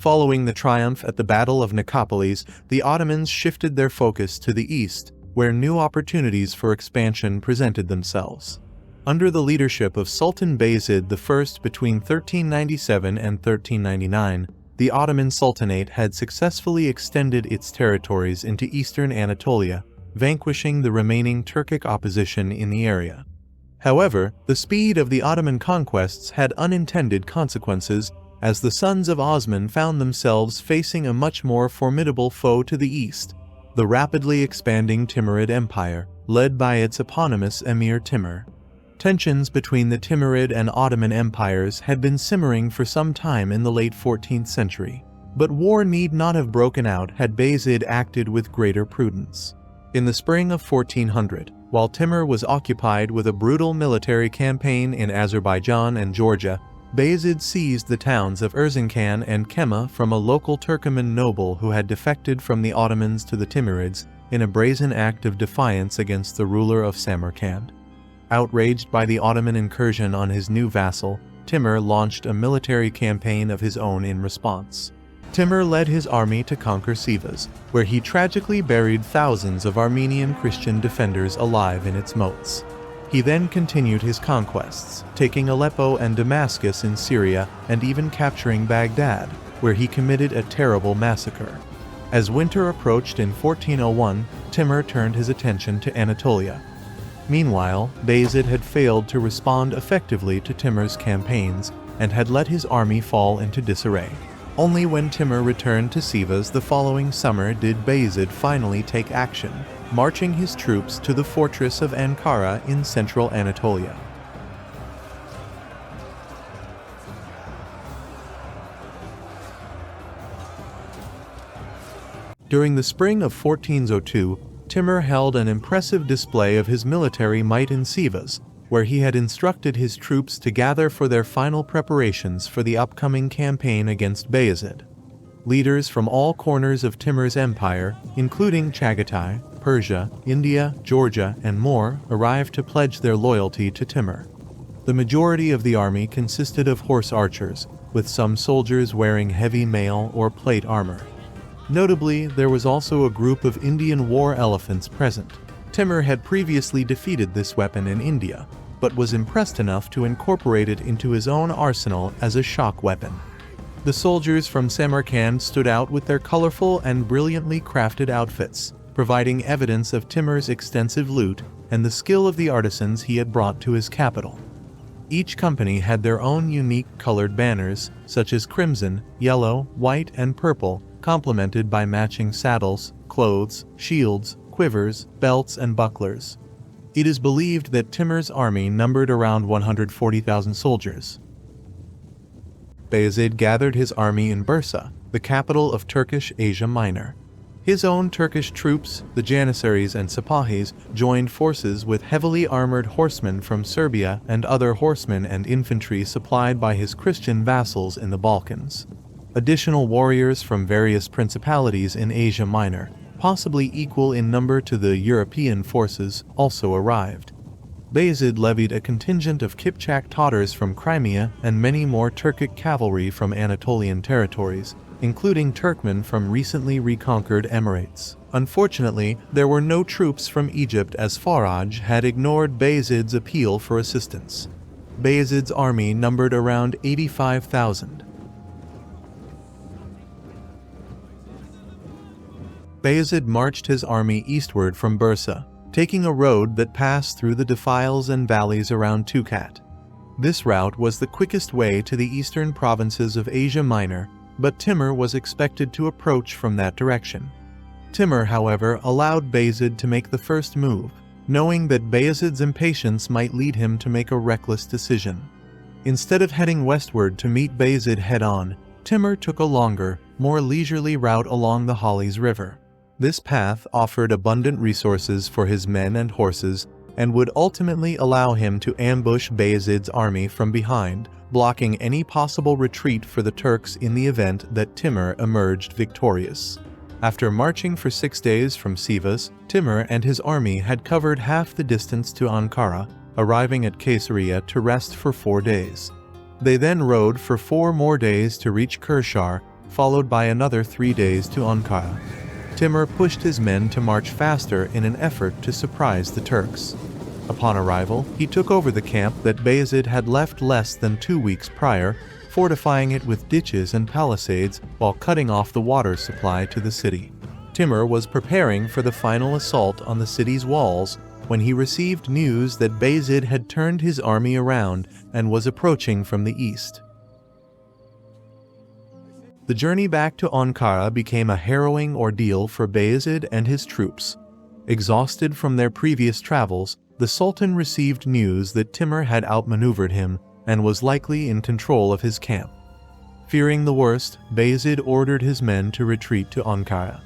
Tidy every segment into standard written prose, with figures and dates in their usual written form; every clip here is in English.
Following the triumph at the Battle of Nicopolis, the Ottomans shifted their focus to the east, where new opportunities for expansion presented themselves. Under the leadership of Sultan Bayezid I between 1397 and 1399, the Ottoman Sultanate had successfully extended its territories into eastern Anatolia, vanquishing the remaining Turkic opposition in the area. However, the speed of the Ottoman conquests had unintended consequences, as the sons of Osman found themselves facing a much more formidable foe to the east, the rapidly expanding Timurid Empire, led by its eponymous emir Timur. Tensions between the Timurid and Ottoman empires had been simmering for some time in the late 14th century, but war need not have broken out had Bayezid acted with greater prudence. In the spring of 1400, while Timur was occupied with a brutal military campaign in Azerbaijan and Georgia, Bayezid seized the towns of Erzincan and Kema from a local Turkoman noble who had defected from the Ottomans to the Timurids in a brazen act of defiance against the ruler of Samarkand. Outraged by the Ottoman incursion on his new vassal, Timur launched a military campaign of his own in response. Timur led his army to conquer Sivas, where he tragically buried thousands of Armenian Christian defenders alive in its moats. He then continued his conquests, taking Aleppo and Damascus in Syria and even capturing Baghdad, where he committed a terrible massacre. As winter approached in 1401, Timur turned his attention to Anatolia. Meanwhile, Bayezid had failed to respond effectively to Timur's campaigns and had let his army fall into disarray. Only when Timur returned to Sivas the following summer did Bayezid finally take action, marching his troops to the fortress of Ankara in central Anatolia. During the spring of 1402, Timur held an impressive display of his military might in Sivas, where he had instructed his troops to gather for their final preparations for the upcoming campaign against Bayezid. Leaders from all corners of Timur's empire, including Chagatai, Persia, India, Georgia, and more, arrived to pledge their loyalty to Timur. The majority of the army consisted of horse archers, with some soldiers wearing heavy mail or plate armor. Notably, there was also a group of Indian war elephants present. Timur had previously defeated this weapon in India, but was impressed enough to incorporate it into his own arsenal as a shock weapon. The soldiers from Samarkand stood out with their colorful and brilliantly crafted outfits, providing evidence of Timur's extensive loot and the skill of the artisans he had brought to his capital. Each company had their own unique colored banners, such as crimson, yellow, white, and purple, complemented by matching saddles, clothes, shields, quivers, belts, and bucklers. It is believed that Timur's army numbered around 140,000 soldiers. Bayezid gathered his army in Bursa, the capital of Turkish Asia Minor. His own Turkish troops, the Janissaries and Sipahis, joined forces with heavily armored horsemen from Serbia and other horsemen and infantry supplied by his Christian vassals in the Balkans. Additional warriors from various principalities in Asia Minor, possibly equal in number to the European forces, also arrived. Bayezid levied a contingent of Kipchak Tatars from Crimea and many more Turkic cavalry from Anatolian territories, including Turkmen from recently reconquered emirates. Unfortunately, there were no troops from Egypt as Faraj had ignored Bayezid's appeal for assistance. Bayezid's army numbered around 85,000. Bayezid marched his army eastward from Bursa, taking a road that passed through the defiles and valleys around Tukat. This route was the quickest way to the eastern provinces of Asia Minor, but Timur was expected to approach from that direction. Timur, however, allowed Bayezid to make the first move, knowing that Bayezid's impatience might lead him to make a reckless decision. Instead of heading westward to meet Bayezid head-on, Timur took a longer, more leisurely route along the Halis River. This path offered abundant resources for his men and horses and would ultimately allow him to ambush Bayezid's army from behind, blocking any possible retreat for the Turks in the event that Timur emerged victorious. After marching for 6 days from Sivas, Timur and his army had covered half the distance to Ankara, arriving at Caesarea to rest for 4 days. They then rode for 4 more days to reach Kurshar, followed by another 3 days to Ankara. Timur pushed his men to march faster in an effort to surprise the Turks. Upon arrival, he took over the camp that Bayezid had left less than 2 weeks prior, fortifying it with ditches and palisades while cutting off the water supply to the city. Timur was preparing for the final assault on the city's walls when he received news that Bayezid had turned his army around and was approaching from the east. The journey back to Ankara became a harrowing ordeal for Bayezid and his troops. Exhausted from their previous travels, the Sultan received news that Timur had outmaneuvered him and was likely in control of his camp. Fearing the worst, Bayezid ordered his men to retreat to Ankara.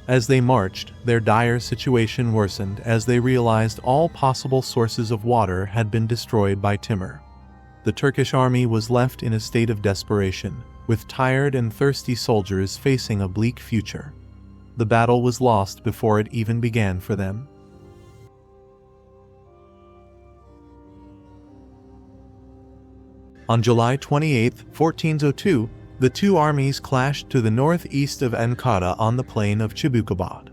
As they marched, their dire situation worsened as they realized all possible sources of water had been destroyed by Timur. The Turkish army was left in a state of desperation, with tired and thirsty soldiers facing a bleak future. The battle was lost before it even began for them. On July 28, 1402, the two armies clashed to the northeast of Ankara on the plain of Çubuk.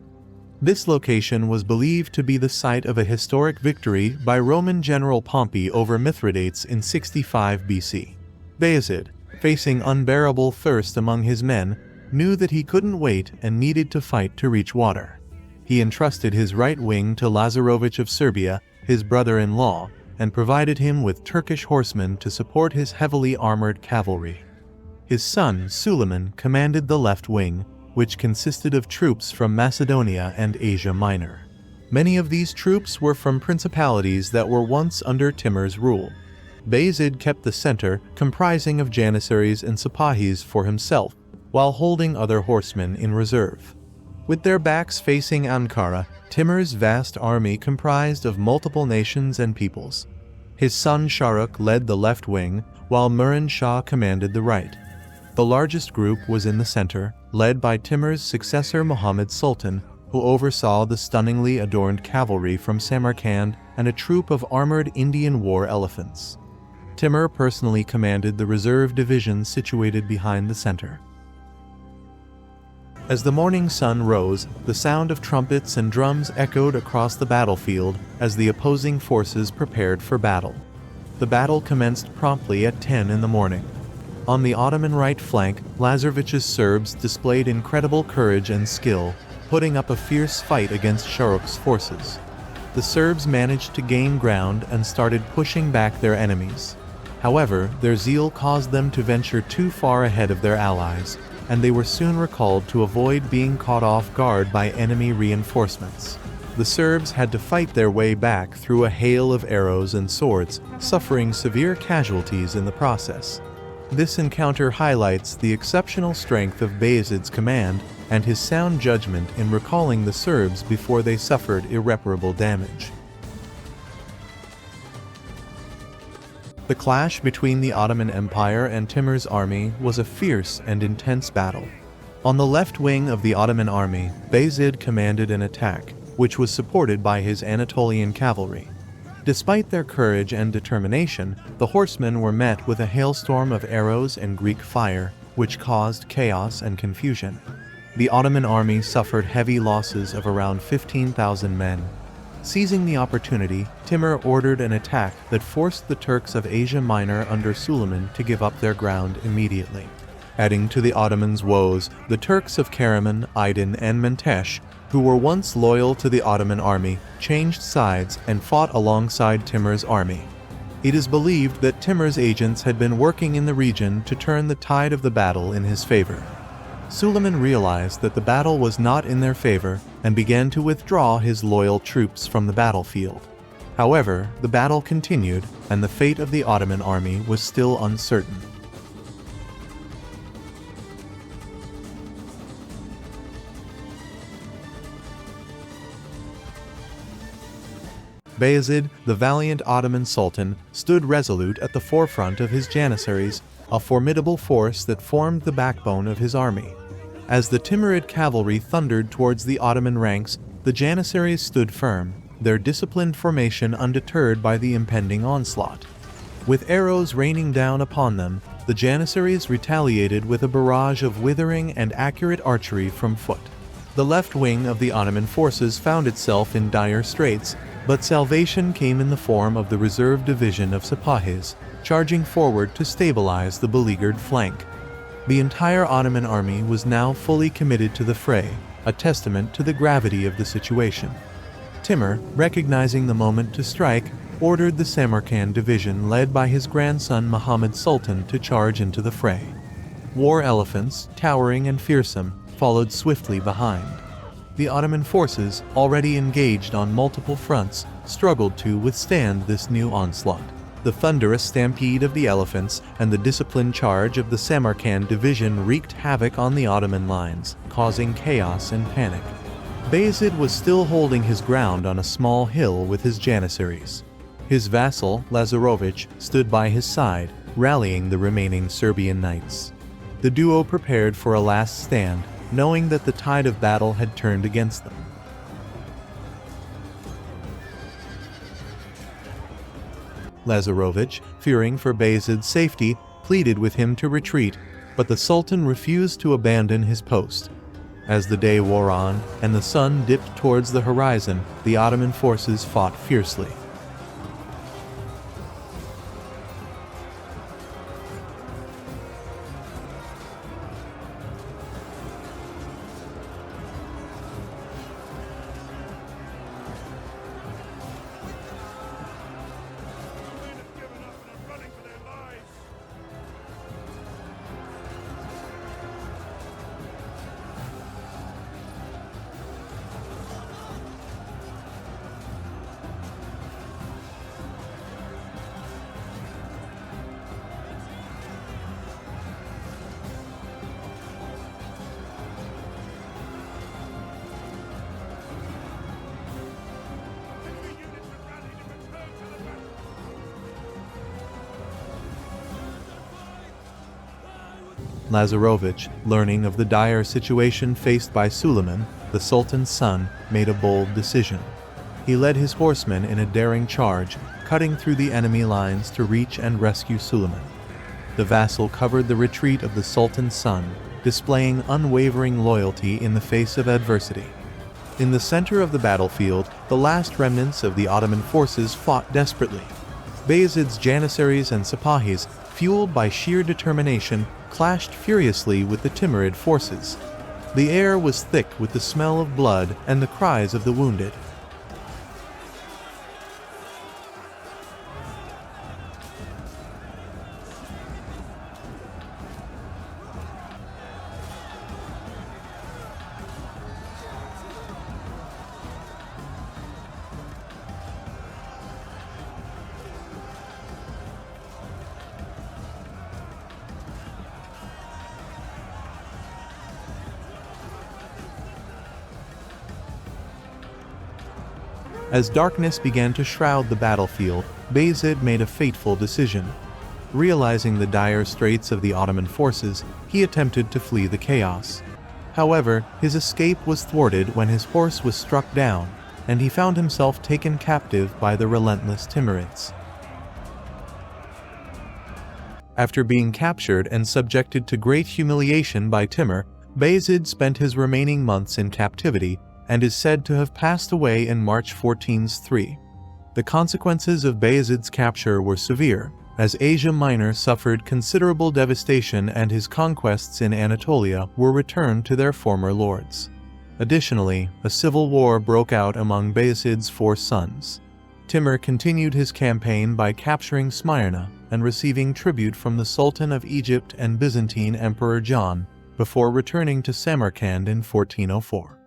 This location was believed to be the site of a historic victory by Roman general Pompey over Mithridates in 65 BC. Bayezid, facing unbearable thirst among his men, knew that he couldn't wait and needed to fight to reach water. He entrusted his right wing to Lazarovich of Serbia, his brother-in-law, and provided him with Turkish horsemen to support his heavily armored cavalry. His son, Suleiman, commanded the left wing, which consisted of troops from Macedonia and Asia Minor. Many of these troops were from principalities that were once under Timur's rule. Bayezid kept the center, comprising of janissaries and sipahis, for himself, while holding other horsemen in reserve. With their backs facing Ankara, Timur's vast army comprised of multiple nations and peoples. His son Shahrukh led the left wing, while Muran Shah commanded the right. The largest group was in the center, led by Timur's successor Muhammad Sultan, who oversaw the stunningly adorned cavalry from Samarkand and a troop of armored Indian war elephants. Timur personally commanded the reserve division situated behind the center. As the morning sun rose, the sound of trumpets and drums echoed across the battlefield as the opposing forces prepared for battle. The battle commenced promptly at 10 in the morning. On the Ottoman right flank, Lazarovich's Serbs displayed incredible courage and skill, putting up a fierce fight against Shahrukh's forces. The Serbs managed to gain ground and started pushing back their enemies. However, their zeal caused them to venture too far ahead of their allies, and they were soon recalled to avoid being caught off guard by enemy reinforcements. The Serbs had to fight their way back through a hail of arrows and swords, suffering severe casualties in the process. This encounter highlights the exceptional strength of Bayezid's command and his sound judgment in recalling the Serbs before they suffered irreparable damage. The clash between the Ottoman Empire and Timur's army was a fierce and intense battle. On the left wing of the Ottoman army, Bayezid commanded an attack, which was supported by his Anatolian cavalry. Despite their courage and determination, the horsemen were met with a hailstorm of arrows and Greek fire, which caused chaos and confusion. The Ottoman army suffered heavy losses of around 15,000 men. Seizing the opportunity, Timur ordered an attack that forced the Turks of Asia Minor under Suleiman to give up their ground immediately. Adding to the Ottomans' woes, the Turks of Karaman, Aydin, and Mentesh, who were once loyal to the Ottoman army, changed sides and fought alongside Timur's army. It is believed that Timur's agents had been working in the region to turn the tide of the battle in his favor. Suleiman realized that the battle was not in their favor and began to withdraw his loyal troops from the battlefield. However, the battle continued, and the fate of the Ottoman army was still uncertain. Bayezid, the valiant Ottoman Sultan, stood resolute at the forefront of his janissaries, a formidable force that formed the backbone of his army. As the Timurid cavalry thundered towards the Ottoman ranks, the janissaries stood firm, their disciplined formation undeterred by the impending onslaught. With arrows raining down upon them, the Janissaries retaliated with a barrage of withering and accurate archery from foot. The left wing of the Ottoman forces found itself in dire straits, but salvation came in the form of the reserve division of Sipahis, charging forward to stabilize the beleaguered flank. The entire Ottoman army was now fully committed to the fray, a testament to the gravity of the situation. Timur, recognizing the moment to strike, ordered the Samarkand division led by his grandson Muhammad Sultan to charge into the fray. War elephants, towering and fearsome, followed swiftly behind. The Ottoman forces, already engaged on multiple fronts, struggled to withstand this new onslaught. The thunderous stampede of the elephants and the disciplined charge of the Samarkand division wreaked havoc on the Ottoman lines, causing chaos and panic. Bayezid was still holding his ground on a small hill with his Janissaries. His vassal, Lazarovich, stood by his side, rallying the remaining Serbian knights. The duo prepared for a last stand, knowing that the tide of battle had turned against them. Lazarovich, fearing for Bayezid's safety, pleaded with him to retreat, but the Sultan refused to abandon his post. As the day wore on and the sun dipped towards the horizon, the Ottoman forces fought fiercely. Lazarovich, learning of the dire situation faced by Suleiman, the Sultan's son, made a bold decision. He led his horsemen in a daring charge, cutting through the enemy lines to reach and rescue Suleiman. The vassal covered the retreat of the Sultan's son, displaying unwavering loyalty in the face of adversity. In the center of the battlefield, the last remnants of the Ottoman forces fought desperately. Bayezid's Janissaries and Sipahis, fueled by sheer determination, clashed furiously with the Timurid forces. The air was thick with the smell of blood and the cries of the wounded. As darkness began to shroud the battlefield, Bayezid made a fateful decision. Realizing the dire straits of the Ottoman forces, he attempted to flee the chaos. However, his escape was thwarted when his horse was struck down, and he found himself taken captive by the relentless Timurids. After being captured and subjected to great humiliation by Timur, Bayezid spent his remaining months in captivity, and is said to have passed away in March 1403. The consequences of Bayezid's capture were severe, as Asia Minor suffered considerable devastation and his conquests in Anatolia were returned to their former lords. Additionally, a civil war broke out among Bayezid's 4 sons. Timur continued his campaign by capturing Smyrna and receiving tribute from the Sultan of Egypt and Byzantine Emperor John, before returning to Samarkand in 1404.